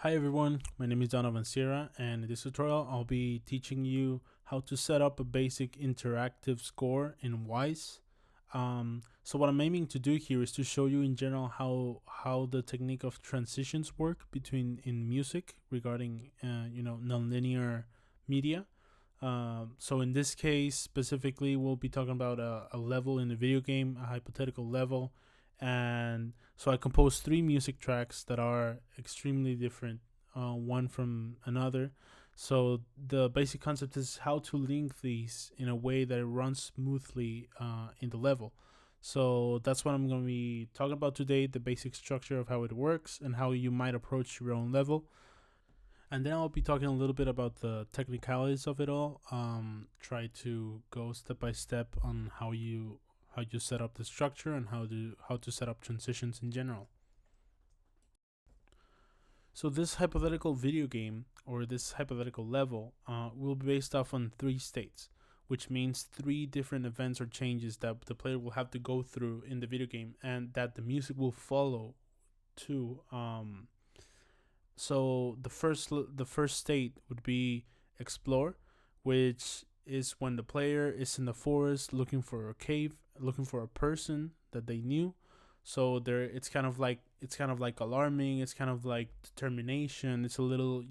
Hi everyone, my name is Donovan Sierra, and in this tutorial I'll be teaching you how to set up a basic interactive score in Wwise. So what I'm aiming to do here is to show you in general how the technique of transitions work between in music regarding nonlinear media. So in this case specifically, we'll be talking about a level in a video game, a hypothetical level, and so I composed three music tracks that are extremely different, one from another. So the basic concept is how to link these in a way that it runs smoothly in the level. So that's what I'm going to be talking about today: the basic structure of how it works and how you might approach your own level. And then I'll be talking a little bit about the technicalities of it all. Try to go step by step on how you set up the structure and how to set up transitions in general. So this hypothetical video game or this hypothetical level will be based off on three states, which means three different events or changes that the player will have to go through in the video game, and that the music will follow to. So the first state would be explore, which is when the player is in the forest looking for a cave, looking for a person that they knew. So there, it's kind of like alarming. It's kind of like determination. It's a little,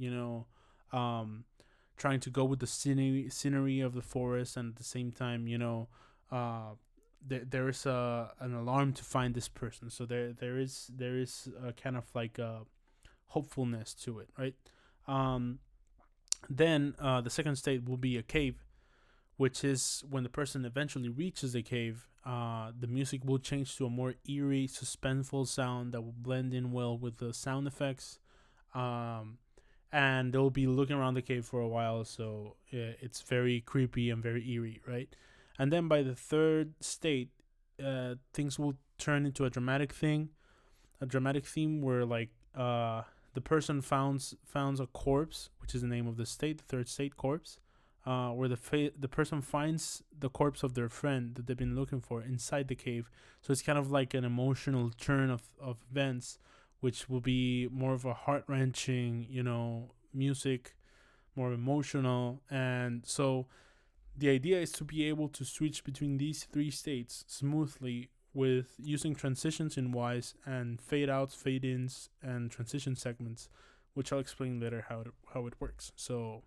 trying to go with the scenery of the forest, and at the same time, there is an alarm to find this person. So there is a kind of like a hopefulness to it, right? Um, then the second state will be a cave, which is when the person eventually reaches the cave. The music will change to a more eerie, suspenseful sound that will blend in well with the sound effects. Um, and they'll be looking around the cave for a while, so it's very creepy and very eerie, right? And then by the third state, things will turn into a dramatic theme where like the person founds a corpse, which is the name of the state, the third state, corpse, where the person finds the corpse of their friend that they've been looking for inside the cave. So it's kind of like an emotional turn of events, which will be more of a heart wrenching, music, more emotional, and so the idea is to be able to switch between these three states smoothly with using transitions in Wwise and fade outs, fade ins, and transition segments, which I'll explain later how it works. So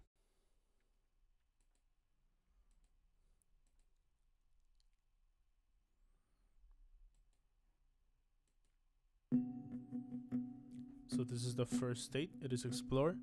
this is the first state. It is explore.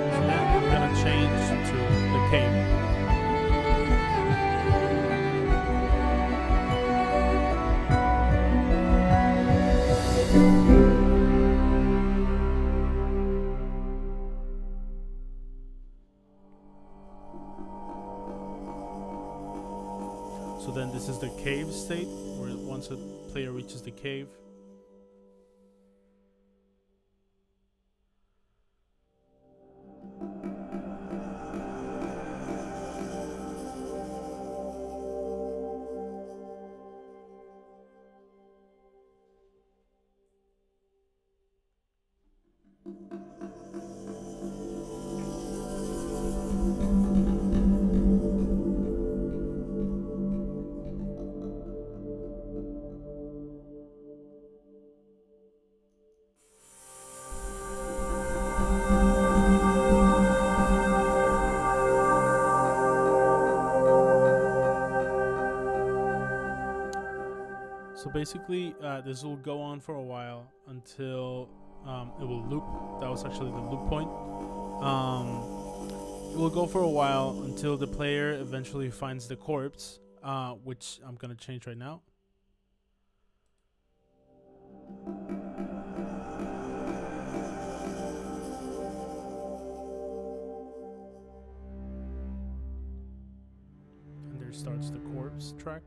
So then I'm gonna change to the cave. So then this is the cave state, where once a player reaches the cave. basically, this will go on for a while until it will loop. That was actually the loop point. It will go for a while until the player eventually finds the corpse, which I'm gonna change right now. And there starts the corpse track.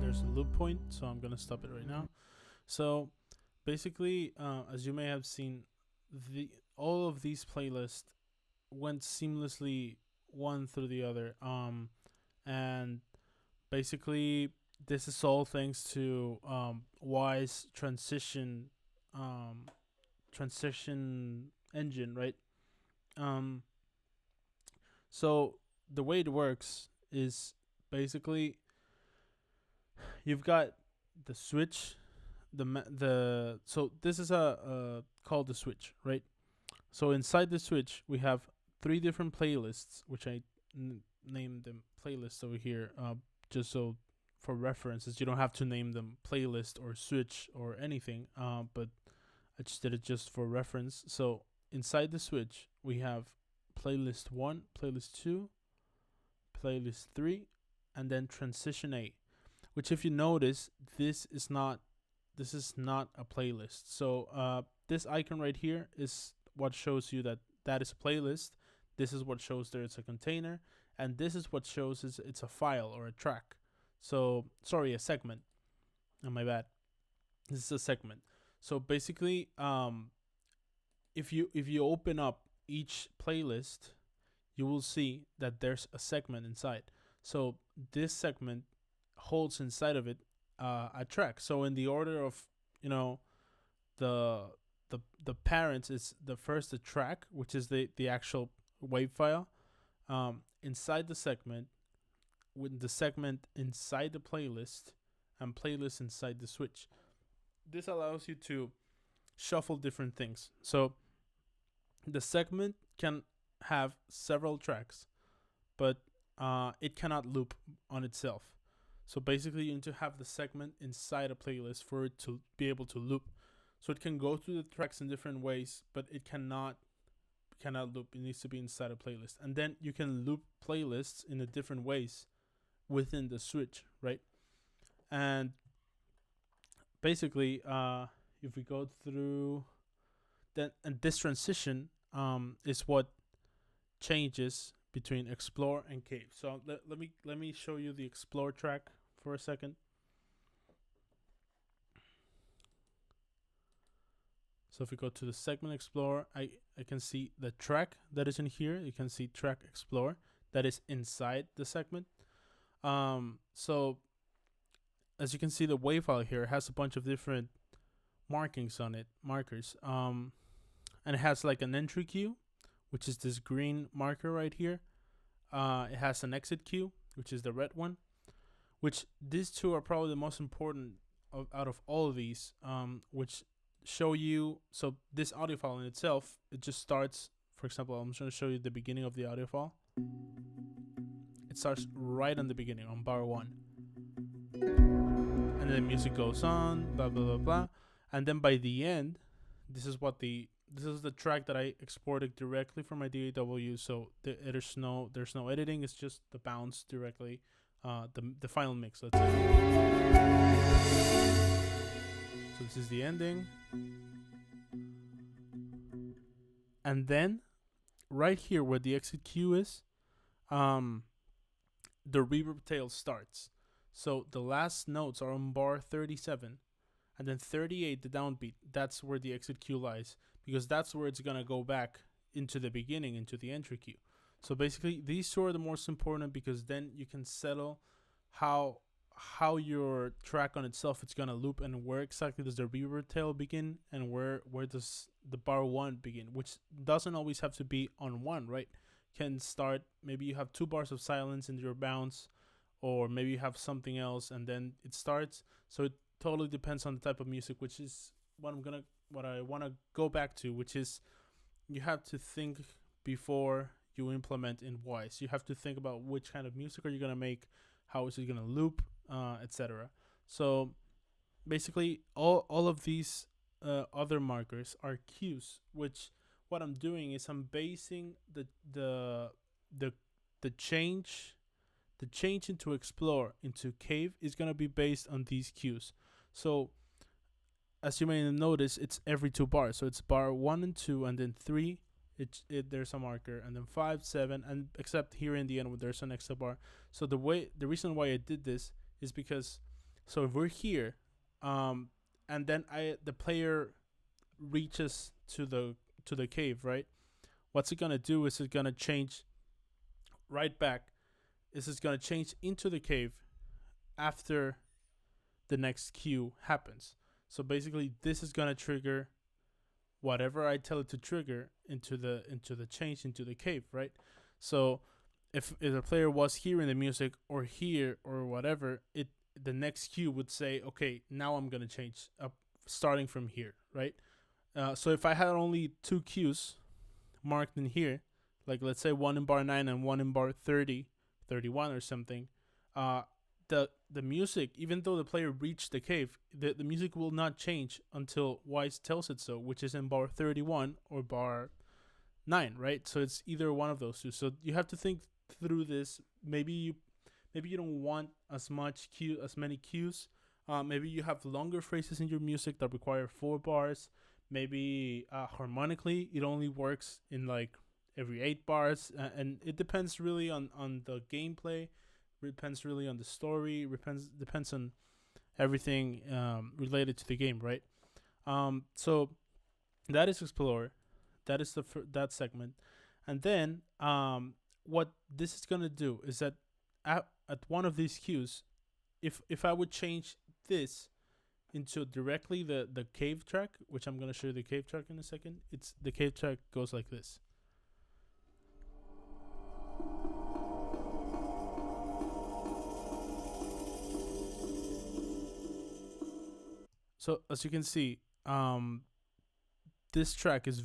There's a loop point, so I'm gonna stop it right now. So basically, as you may have seen, all of these playlists went seamlessly one through the other. And basically, this is all thanks to Wwise transition engine, right? Um, so the way it works is basically you've got the switch, the so this is a called the switch, right? So inside the switch we have three different playlists, which I named them playlists over here, just so for references. You don't have to name them playlist or switch or anything, but I just did it just for reference. So inside the switch we have playlist 1, playlist 2, playlist 3, and then transition A, which if you notice, this is not a playlist. So this icon right here is what shows you that that is a playlist. This is what shows there it's a container, and this is what shows it's a file or a track. So sorry, a segment. Oh, my bad. This is a segment. So basically, if you open up each playlist, you will see that there's a segment inside. So this segment holds inside of it a track. So in the order of, you know, the parents is the first the track, which is the actual wave file. Inside the segment, with the segment inside the playlist, and playlist inside the switch. This allows you to shuffle different things. So the segment can have several tracks, but it cannot loop on itself. So basically, you need to have the segment inside a playlist for it to be able to loop. So it can go through the tracks in different ways, but it cannot loop. It needs to be inside a playlist, and then you can loop playlists in a different ways within the switch, right? And basically, if we go through then, and this transition is what changes between explore and cave. So let me show you the explore track for a second. So if we go to the segment explore, I can see the track that is in here. You can see track explore that is inside the segment. So as you can see, the wave file here has a bunch of different markings on it, markers. And it has like an entry queue, which is this green marker right here. It has an exit queue, which is the red one, which these two are probably the most important out of all of these, which show you. So this audio file in itself, it just starts, for example, I'm just going to show you the beginning of the audio file. It starts right on the beginning on bar one, and then the music goes on, blah blah blah blah, and then by the end, this is what the this is the track that I exported directly from my DAW. So there's no editing. It's just the bounce directly, the final mix. Let's say. So this is the ending, and then right here where the exit cue is, the reverb tail starts. So the last notes are on bar 37, and then 38, the downbeat. That's where the exit cue lies, because that's where it's gonna go back into the beginning, into the entry cue. So basically, these two are the most important, because then you can settle how your track on itself is gonna loop, and where exactly does the reverb tail begin, and where does the bar one begin, which doesn't always have to be on one, right? Can start, maybe you have 2 bars of silence in your bounce, or maybe you have something else and then it starts. So it totally depends on the type of music, which is what I want to go back to, which is you have to think before you implement in Wwise. You have to think about which kind of music are you gonna make, how is it gonna loop, etc. So basically, all of these other markers are cues. Which what I'm doing is I'm basing the the change the change into explore into cave is gonna be based on these cues. So as you may notice, it's every 2 bars. So it's bar 1 and 2, and then 3. There's a marker, and then 5, 7, and except here in the end where there's an extra bar. So the reason why I did this is because, so if we're here, and then the player reaches to the cave, right? What's it gonna do is it's gonna change right back. This is gonna change into the cave after the next cue happens. So basically, this is gonna trigger whatever I tell it to trigger into the change into the cave, right? So if the player was here in the music or here or whatever, the next cue would say, okay, now I'm gonna change up starting from here, right? So if I had only 2 cues marked in here, like let's say one in bar 9 and one in bar 30, 31 or something, the music, even though the player reached the cave, the music will not change until Wwise tells it so, which is in bar 31 or bar 9, right? So it's either one of those two. So you have to think through this. Maybe you don't want as many cues. Maybe you have longer phrases in your music that require 4 bars. Maybe harmonically it only works in like every 8 bars, and it depends really on the gameplay. Depends really on the story. Depends on everything related to the game, right? So that is explore. That is that segment, and then what this is gonna do is that at one of these cues, if I would change this into directly the cave track, which I'm gonna show you the cave track in a second. It's the cave track goes like this. So as you can see, this track is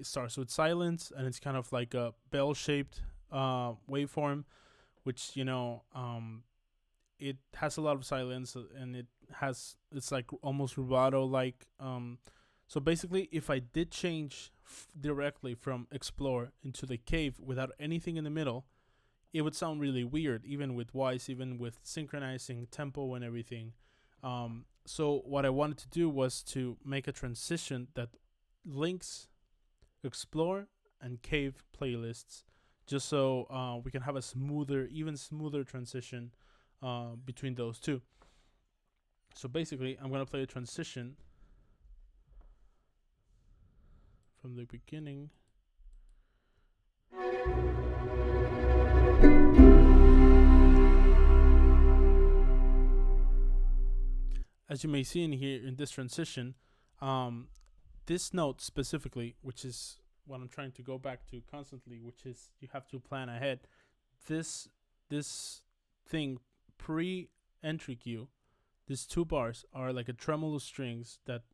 starts with silence, and it's kind of like a bell-shaped waveform, which it has a lot of silence, and it's like almost rubato like. So basically, if I did change directly from explore into the cave without anything in the middle, it would sound really weird, even with Wwise, even with synchronizing tempo and everything. So what I wanted to do was to make a transition that links explore and cave playlists, just so we can have a even smoother transition between those two. So basically, I'm gonna play a transition from the beginning. As you may see in here in this transition, this note specifically, which is what I'm trying to go back to constantly, which is you have to plan ahead. This thing pre-entry cue, these 2 bars are like a tremolo strings that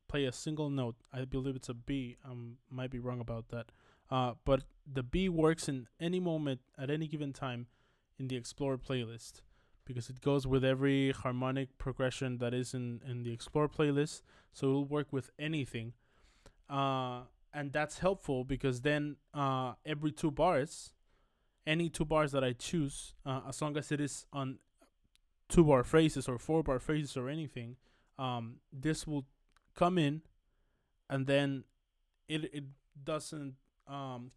play a single note. I believe it's a B. Might be wrong about that. But the B works in any moment at any given time in the Explore playlist, because it goes with every harmonic progression that is in the Explore playlist. So it'll work with anything. And that's helpful because then every 2 bars, any 2 bars that I choose, as long as it is on 2 bar phrases or 4 bar phrases or anything, this will come in, and then it doesn't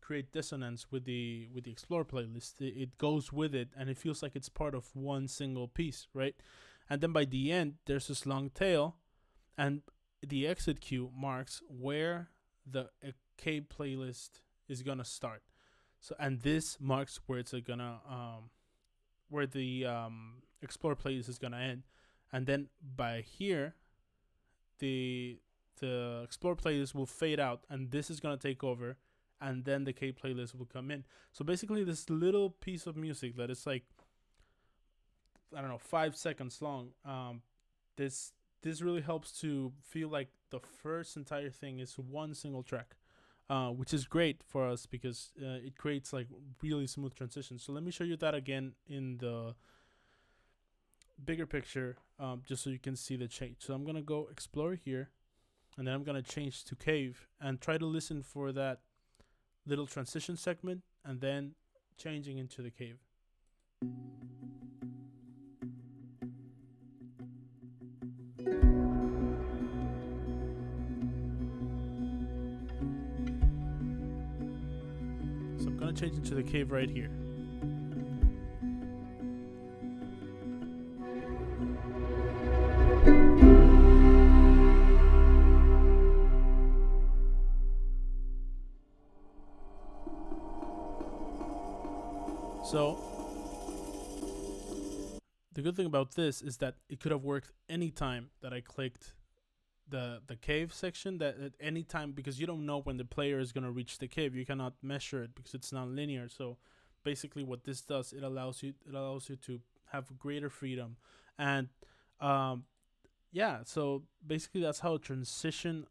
create dissonance with the Explore playlist. It goes with it, and it feels like it's part of one single piece, right? And then by the end, there's this long tail, and the exit cue marks where the K playlist is gonna start. So, and this marks where it's gonna where the Explore playlist is gonna end, and then by here, the Explore playlist will fade out, and this is gonna take over, and then the K playlist will come in. So basically, this little piece of music that is like, I don't know, 5 seconds long. This really helps to feel like the first entire thing is one single track, which is great for us because it creates like really smooth transitions. So let me show you that again in the bigger picture, just so you can see the change. So I'm gonna go Explore here, and then I'm gonna change to Cave and try to listen for that little transition segment, and then changing into the Cave. So I'm gonna change into the Cave right here. So the good thing about this is that it could have worked any time that I clicked the cave section, that at any time, because you don't know when the player is going to reach the cave. You cannot measure it because it's not linear. So basically what this does, it allows you to have greater freedom. And yeah, so basically that's how a transition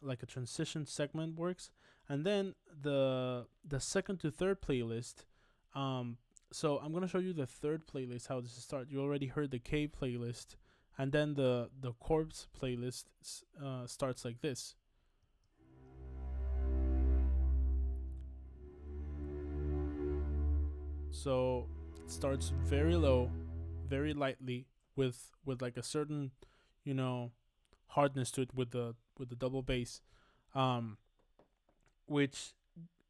segment works. And then the second to third playlist, so I'm gonna show you the third playlist, how this starts. You already heard the K playlist, and then the corpse playlist starts like this. So it starts very low, very lightly, with like a certain, hardness to it with the double bass, which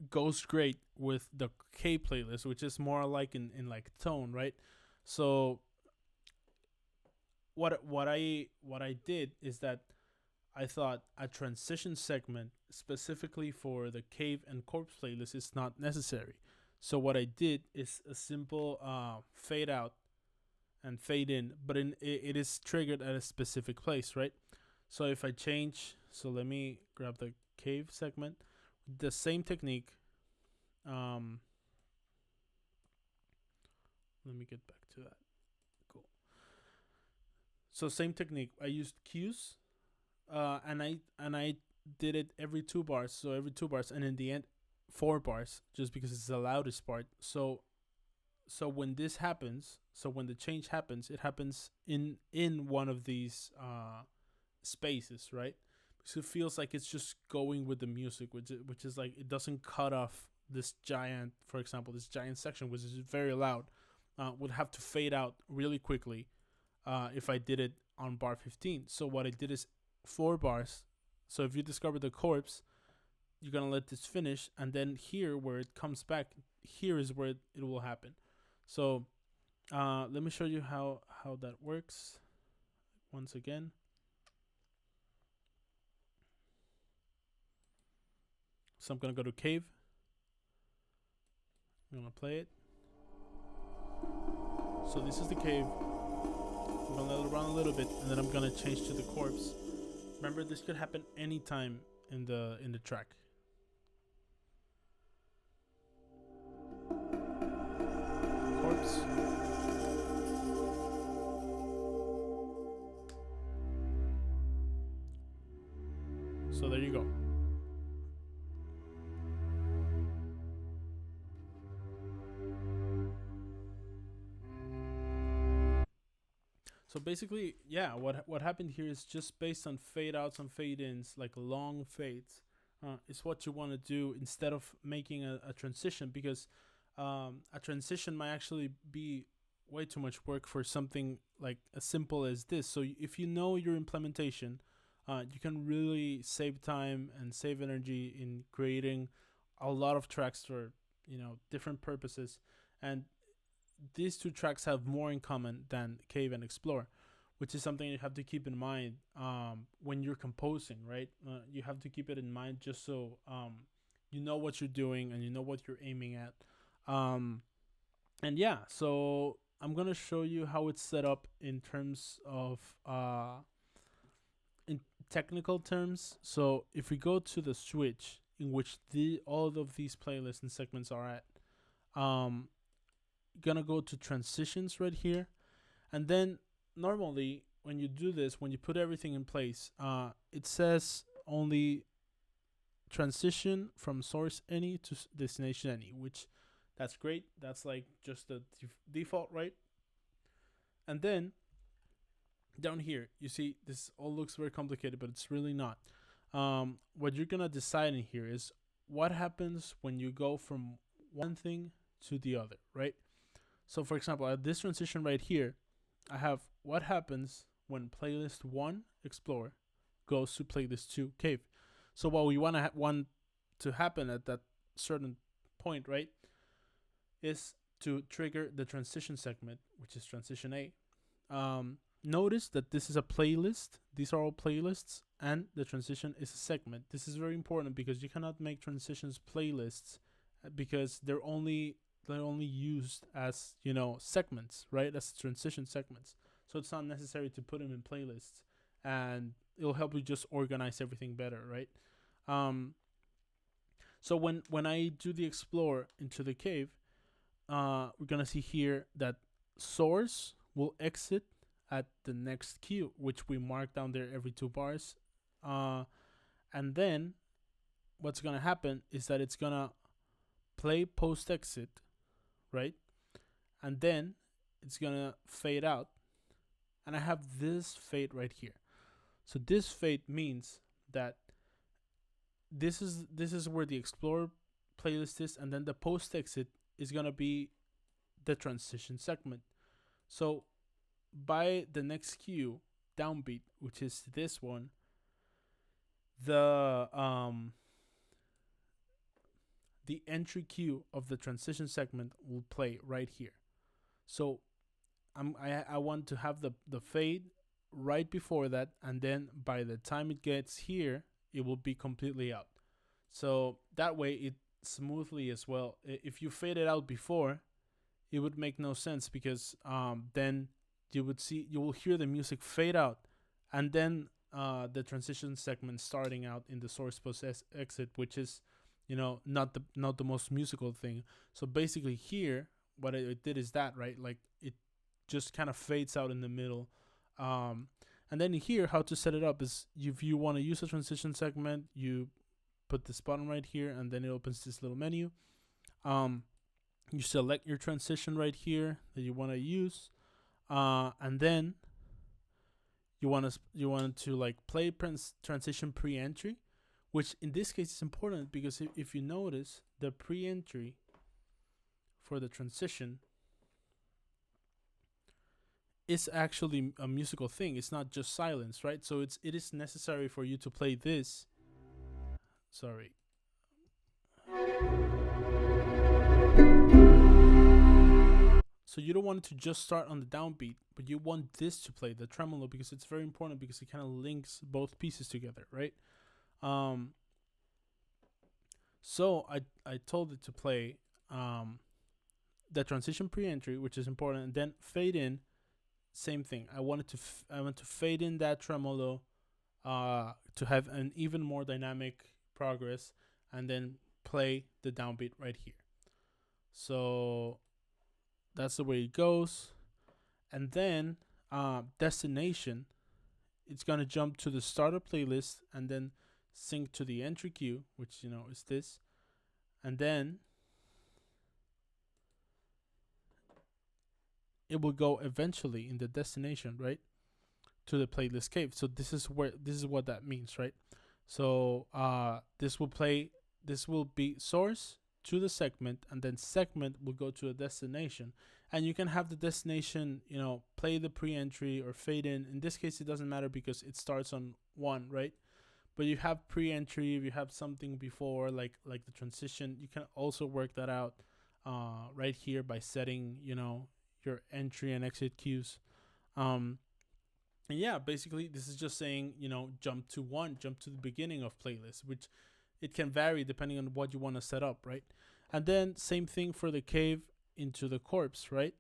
goes great with the K playlist, which is more like in like tone, right? So what I did is that I thought a transition segment specifically for the Cave and Corpse playlist is not necessary. So what I did is a simple fade out and fade in, but it is triggered at a specific place, right? So if I change, so let me grab the Cave segment, the same technique. Let me get back to that. Cool. So same technique. I used cues, and I did it every 2 bars. So every 2 bars, and in the end, 4 bars, just because it's the loudest part. So when this happens, so when the change happens, it happens in one of these spaces, right? So it feels like it's just going with the music, which is like, it doesn't cut off this giant, for example, this giant section, which is very loud, would have to fade out really quickly if I did it on bar 15. So what I did is 4 bars. So if you discover the corpse, you're gonna let this finish, and then here where it comes back, here is where it will happen. So let me show you how that works once again. So I'm gonna go to Cave. I'm gonna play it. So this is the Cave. I'm gonna let it run a little bit, and then I'm gonna change to the corpse. Remember, this could happen anytime in the track. Corpse. So there you go. So basically, yeah, what happened here is just based on fade outs and fade ins, like long fades, is what you want to do instead of making a transition, because a transition might actually be way too much work for something like as simple as this. So if you know your implementation, you can really save time and save energy in creating a lot of tracks for different purposes. And these two tracks have more in common than Cave and Explore, which is something you have to keep in mind when you're composing, right? You have to keep it in mind just so you know what you're doing and you know what you're aiming at. Um, and yeah, so I'm gonna show you how it's set up in terms of in technical terms. So if we go to the switch in which all of these playlists and segments are at, um, gonna go to transitions right here, and then normally when you do this, when you put everything in place, it says only transition from source any to destination any, which that's great. That's like just the default, right? And then down here, you see this all looks very complicated, but it's really not. What you're gonna decide in here is what happens when you go from one thing to the other, right? So, for example, at this transition right here, I have what happens when playlist 1 Explore goes to playlist 2 Cave. So what we want to happen at that certain point, right, is to trigger the transition segment, which is transition A. Notice that this is a playlist. These are all playlists, and the transition is a segment. This is very important because you cannot make transitions playlists because they're only used as segments, right? As transition segments. So it's not necessary to put them in playlists, and it'll help you just organize everything better, right? Um, so when I do the explore into the cave, we're gonna see here that source will exit at the next queue, which we mark down there every 2 bars, and then what's gonna happen is that it's gonna play post exit, right? And then it's gonna fade out, and I have this fade right here. So this fade means that this is where the explore playlist is, and then the post exit is gonna be the transition segment. So by the next cue downbeat, which is this one, the entry cue of the transition segment will play right here. So I want to have the fade right before that, and then by the time it gets here, it will be completely out. So that way it smoothly as well. If you fade it out before, it would make no sense because then you will hear the music fade out, and then the transition segment starting out in the source post exit, which is not the most musical thing. So basically here, what it did is that, right, like it just kind of fades out in the middle. And then here, how to set it up is if you want to use a transition segment, you put this button right here, and then it opens this little menu. You select your transition right here that you want to use, and then you want to like play transition pre-entry, which in this case is important because if you notice, the pre-entry for the transition is actually a musical thing. It's not just silence, right? So it is necessary for you to play this. Sorry. So you don't want it to just start on the downbeat, but you want this to play, the tremolo, because it's very important because it kind of links both pieces together, right? So I told it to play the transition pre-entry, which is important, and then fade in. Same thing. I want to fade in that tremolo to have an even more dynamic progress, and then play the downbeat right here. So that's the way it goes. And then destination, it's gonna jump to the starter playlist and then sync to the entry queue, which is this, and then it will go eventually in the destination, right, to the playlist cave. So this is what that means, right? So this will be source to the segment, and then segment will go to a destination. And you can have the destination, play the pre-entry or fade in. In this case, it doesn't matter because it starts on one, right? But you have pre-entry, if you have something before, like the transition, you can also work that out right here by setting, your entry and exit cues. Um, and yeah, basically this is just saying, jump to the beginning of playlist, which it can vary depending on what you want to set up, right? And then same thing for the cave into the corpse, right?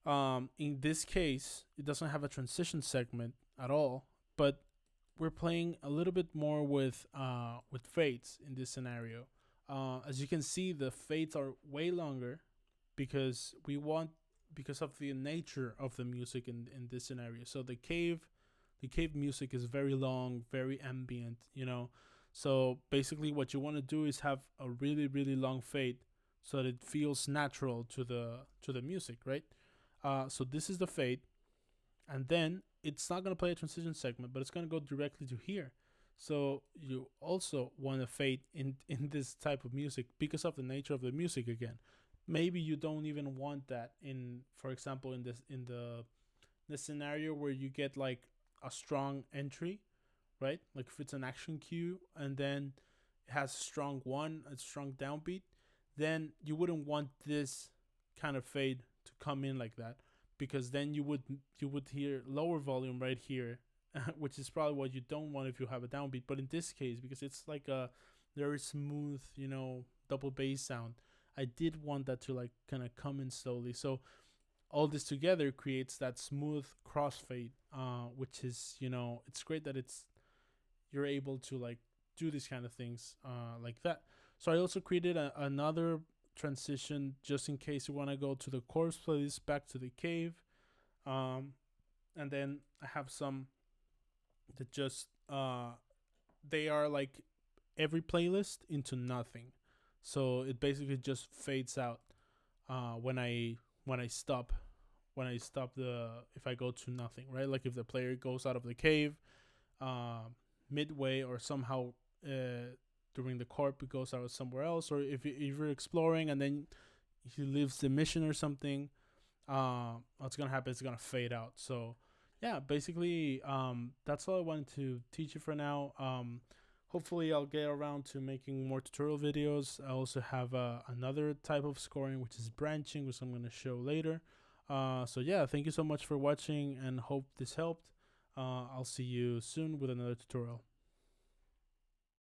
In this case, it doesn't have a transition segment at all, but we're playing a little bit more with fades in this scenario. As you can see, the fades are way longer because because of the nature of the music in this scenario. So the cave music is very long, very ambient, So basically, what you want to do is have a really really long fade so that it feels natural to the music, right? So this is the fade, and then it's not going to play a transition segment, but it's going to go directly to here. So you also want to fade in this type of music because of the nature of the music again. Maybe you don't even want that in, for example, in the scenario where you get like a strong entry, right? Like if it's an action cue and then it has a strong downbeat, then you wouldn't want this kind of fade to come in like that, because then you would hear lower volume right here, which is probably what you don't want if you have a downbeat. But in this case, because it's like a very smooth, double bass sound, I did want that to like kind of come in slowly. So all this together creates that smooth crossfade, which is, it's great that you're able to like do these kind of things like that. So I also created another transition just in case you want to go to the corpse playlist back to the cave, and then I have some that just they are like every playlist into nothing. So it basically just fades out when I stop the if I go to nothing, right? Like if the player goes out of the cave midway, or somehow during the corp it goes out somewhere else, or if you're exploring and then he leaves the mission or something, what's gonna happen is it's gonna fade out. So yeah, basically that's all I wanted to teach you for now. Hopefully I'll get around to making more tutorial videos. I also have another type of scoring, which is branching, which I'm going to show later. So yeah, thank you so much for watching and hope this helped. I'll see you soon with another tutorial.